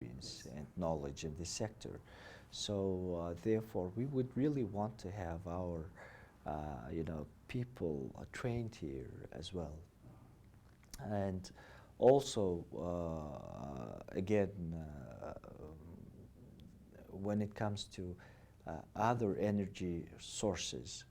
experience and knowledge in this sector. So therefore, we would really want to have our, people trained here as well. And also, again, when it comes to other energy sources,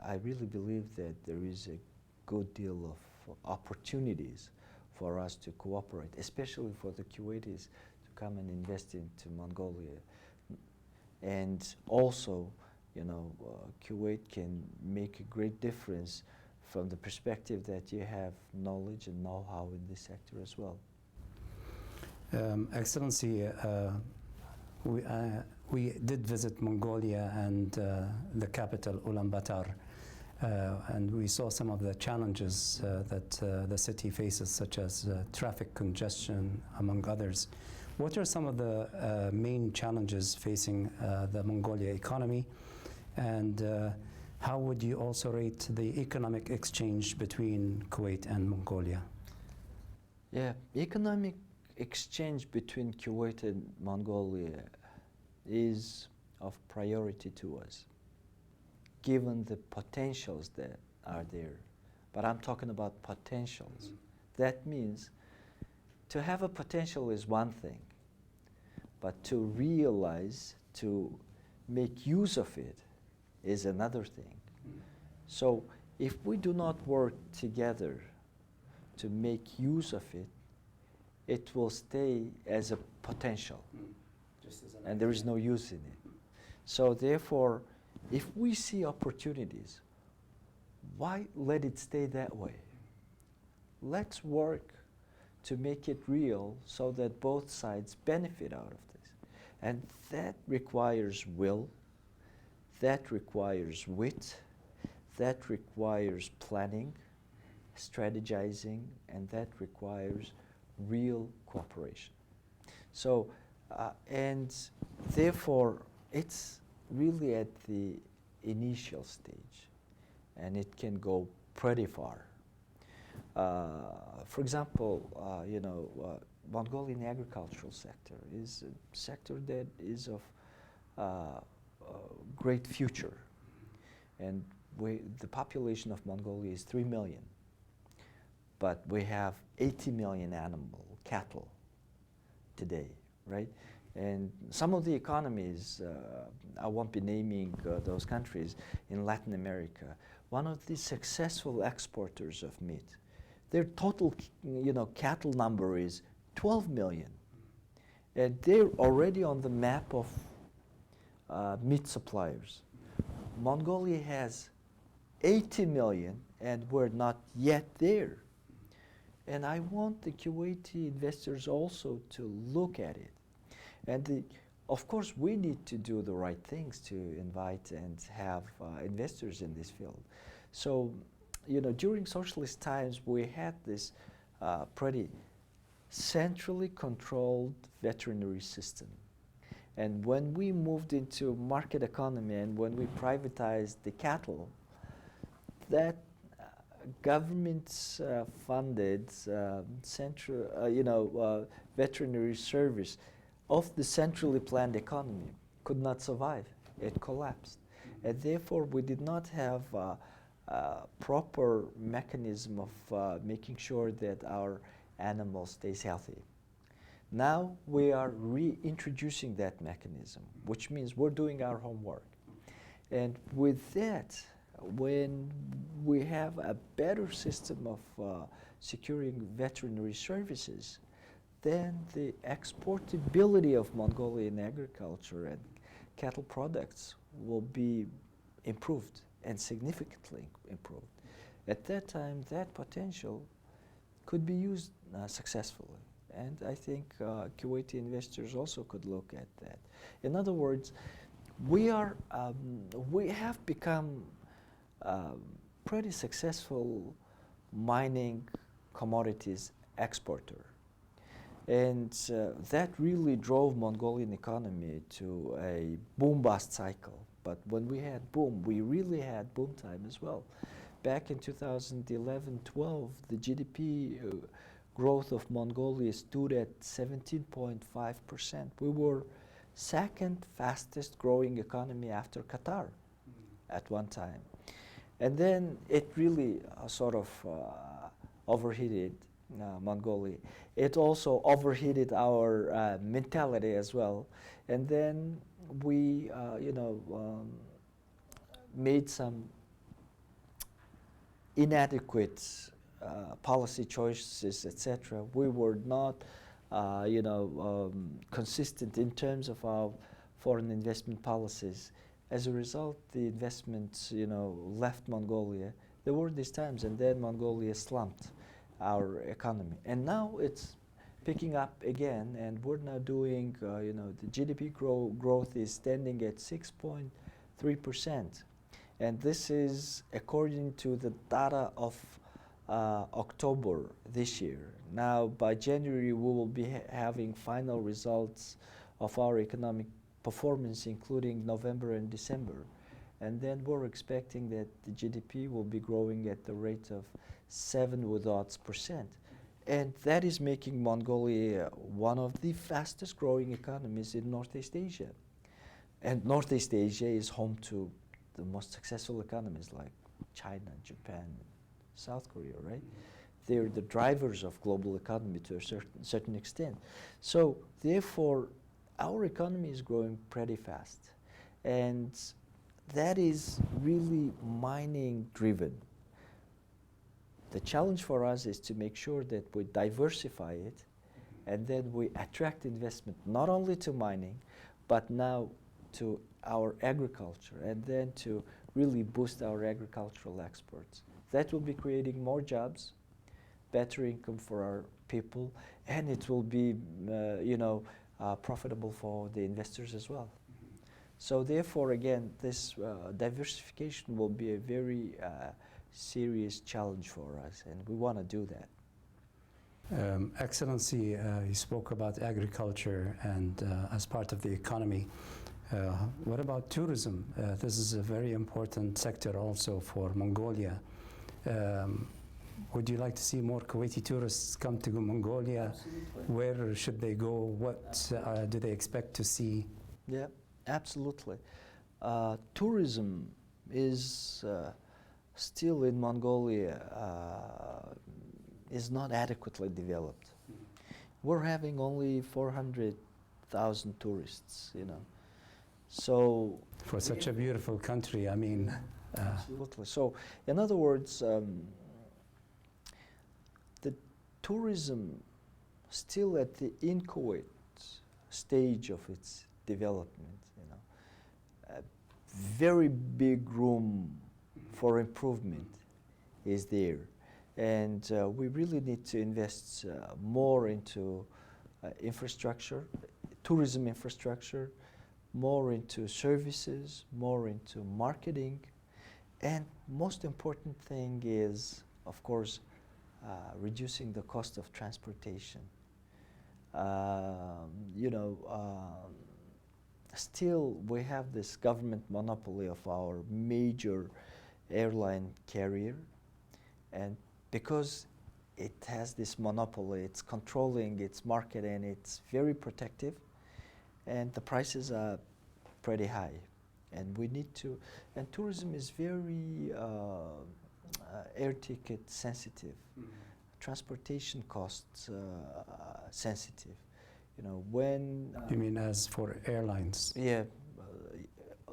I really believe that there is a good deal of opportunities for us to cooperate, especially for the Kuwaitis to come and invest into Mongolia. And also, Kuwait can make a great difference from the perspective that you have knowledge and know-how in this sector as well. Excellency, we did visit Mongolia and the capital Ulaanbaatar, and we saw some of the challenges that the city faces, such as traffic congestion, among others. What are some of the main challenges facing the Mongolia economy, and how would you also rate the economic exchange between Kuwait and Mongolia? Yeah, economic exchange between Kuwait and Mongolia is of priority to us, given the potentials that are there. But I'm talking about potentials. That means to have a potential is one thing, but to realize, to make use of it is another thing. So if we do not work together to make use of it, it will stay as a potential, and there is no use in it. So therefore, if we see opportunities, why let it stay that way? Let's work to make it real so that both sides benefit out of this. And that requires will, that requires wit, that requires planning, strategizing, and that requires real cooperation. So, and therefore, it's really at the initial stage, and it can go pretty far. For example, Mongolian agricultural sector is a sector that is of great future, and the population of Mongolia is 3 million, but we have 80 million cattle today, right? And some of the economies, I won't be naming those countries, in Latin America, one of the successful exporters of meat, their total cattle number is 12 million. And they're already on the map of meat suppliers. Mongolia has 80 million and we're not yet there. And I want the Kuwaiti investors also to look at it. And of course, we need to do the right things to invite and have investors in this field. So, during socialist times, we had this pretty centrally controlled veterinary system. And when we moved into market economy and when we privatized the cattle, that government-funded veterinary service of the centrally planned economy could not survive. It collapsed. And therefore, we did not have a proper mechanism of making sure that our animal stays healthy. Now we are reintroducing that mechanism, which means we're doing our homework. And with that, when we have a better system of securing veterinary services, then the exportability of Mongolian agriculture and cattle products will be improved and significantly improved. At that time, that potential could be used successfully. And I think Kuwaiti investors also could look at that. In other words, we have become pretty successful mining commodities exporter. And that really drove Mongolian economy to a boom-bust cycle. But when we had boom, we really had boom time as well. Back in 2011-12, the GDP growth of Mongolia stood at 17.5%. We were second fastest growing economy after Qatar at one time. And then it really sort of overheated Mongolia. It also overheated our mentality as well. And then we, made some inadequate policy choices, etc. We were not, consistent in terms of our foreign investment policies. As a result, the investments, left Mongolia. There were these times, and then Mongolia slumped our economy. And now it's picking up again, and we're now doing, the GDP growth is standing at 6.3%. And this is according to the data of October this year. Now, by January, we will be having final results of our economic performance, including November and December. And then we're expecting that the GDP will be growing at the rate of 7%. And that is making Mongolia one of the fastest growing economies in Northeast Asia. And Northeast Asia is home to the most successful economies like China, Japan, South Korea, right? They're the drivers of global economy to a certain extent. So therefore, our economy is growing pretty fast. And that is really mining driven. The challenge for us is to make sure that we diversify it and then we attract investment not only to mining, but now to our agriculture, and then to really boost our agricultural exports. That will be creating more jobs, better income for our people, and it will be, profitable for the investors as well. So therefore, again, this diversification will be a very serious challenge for us, and we want to do that. Excellency, you spoke about agriculture and as part of the economy. What about tourism? This is a very important sector also for Mongolia. Would you like to see more Kuwaiti tourists come to Mongolia? Absolutely. Where should they go? What do they expect to see? Yeah, absolutely. Tourism is still in Mongolia is not adequately developed. We're having only 400,000 tourists, So for such a beautiful country, I mean. Absolutely. So, in other words, the tourism still at the inchoate stage of its development. A very big room for improvement is there, and we really need to invest more into infrastructure, tourism infrastructure, more into services, more into marketing, and most important thing is, of course, reducing the cost of transportation. Still we have this government monopoly of our major airline carrier, and because it has this monopoly, it's controlling its market and it's very protective, and the prices are pretty high, and we need to, and tourism is very air ticket sensitive, transportation costs sensitive. When you mean as for airlines? Yeah,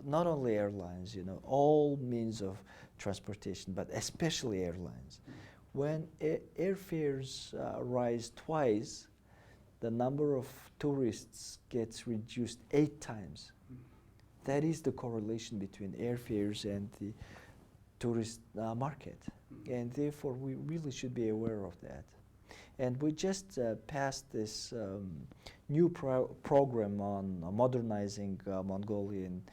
not only airlines, all means of transportation, but especially airlines. When airfares rise twice, the number of tourists gets reduced 8 times. That is the correlation between airfares and the tourist market. And therefore, we really should be aware of that. And we just passed this new program on modernizing Mongolian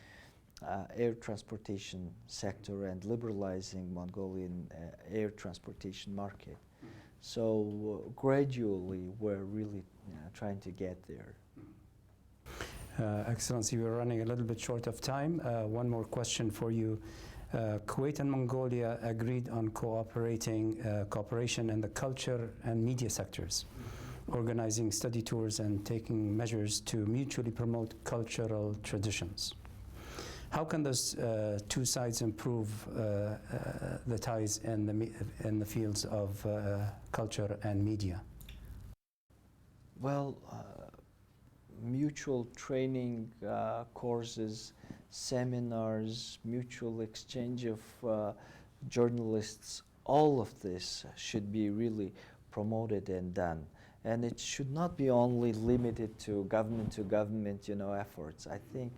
air transportation sector and liberalizing Mongolian air transportation market. So gradually, we're really trying to get there. Excellency, we're running a little bit short of time. One more question for you. Kuwait and Mongolia agreed on cooperation in the culture and media sectors, organizing study tours and taking measures to mutually promote cultural traditions. How can those two sides improve the ties in the fields of culture and media? Well, mutual training courses, seminars, mutual exchange of journalists, all of this should be really promoted and done. And it should not be only limited to government, efforts. I think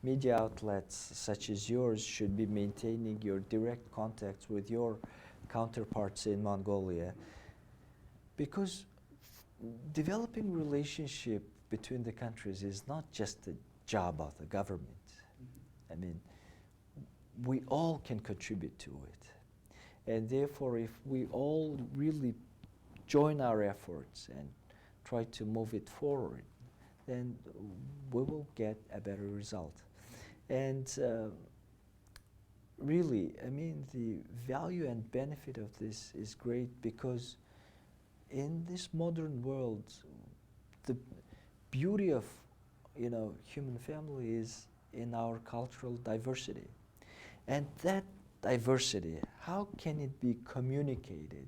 media outlets such as yours should be maintaining your direct contacts with your counterparts in Mongolia, because developing relationship between the countries is not just a job of the government. I mean, we all can contribute to it. And therefore, if we all really join our efforts and try to move it forward, then we will get a better result. And really, I mean, the value and benefit of this is great, because in this modern world, the beauty of, human family is in our cultural diversity. And that diversity, how can it be communicated,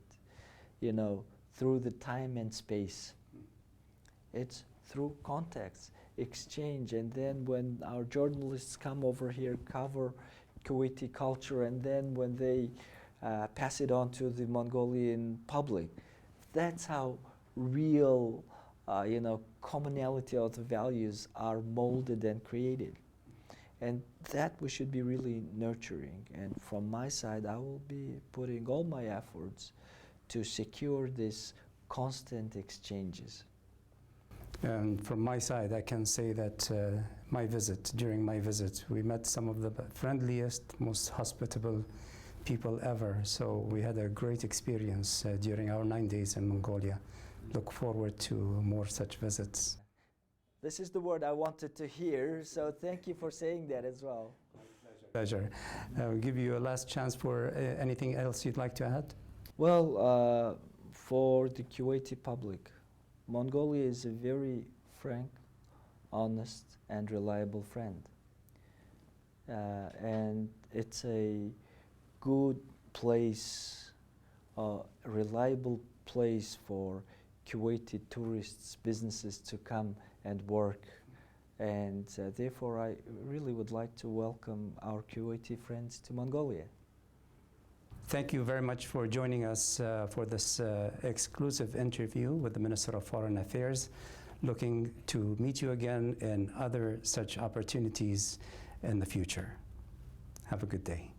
through the time and space? It's through contacts, exchange, and then when our journalists come over here, cover Kuwaiti culture, and then when they pass it on to the Mongolian public, that's how real, commonality of the values are molded and created. And that we should be really nurturing. And from my side, I will be putting all my efforts to secure this constant exchanges. And from my side, I can say that during my visit, we met some of the friendliest, most hospitable people ever. So we had a great experience during our 9 days in Mongolia. Look forward to more such visits. This is the word I wanted to hear, so thank you for saying that as well. Pleasure. I'll give you a last chance for anything else you'd like to add. Well, for the Kuwaiti public, Mongolia is a very frank, honest, and reliable friend. And it's a good place, a reliable place for Kuwaiti tourists, businesses to come and work. And therefore, I really would like to welcome our Kuwaiti friends to Mongolia. Thank you very much for joining us for this exclusive interview with the Minister of Foreign Affairs. Looking to meet you again in other such opportunities in the future. Have a good day.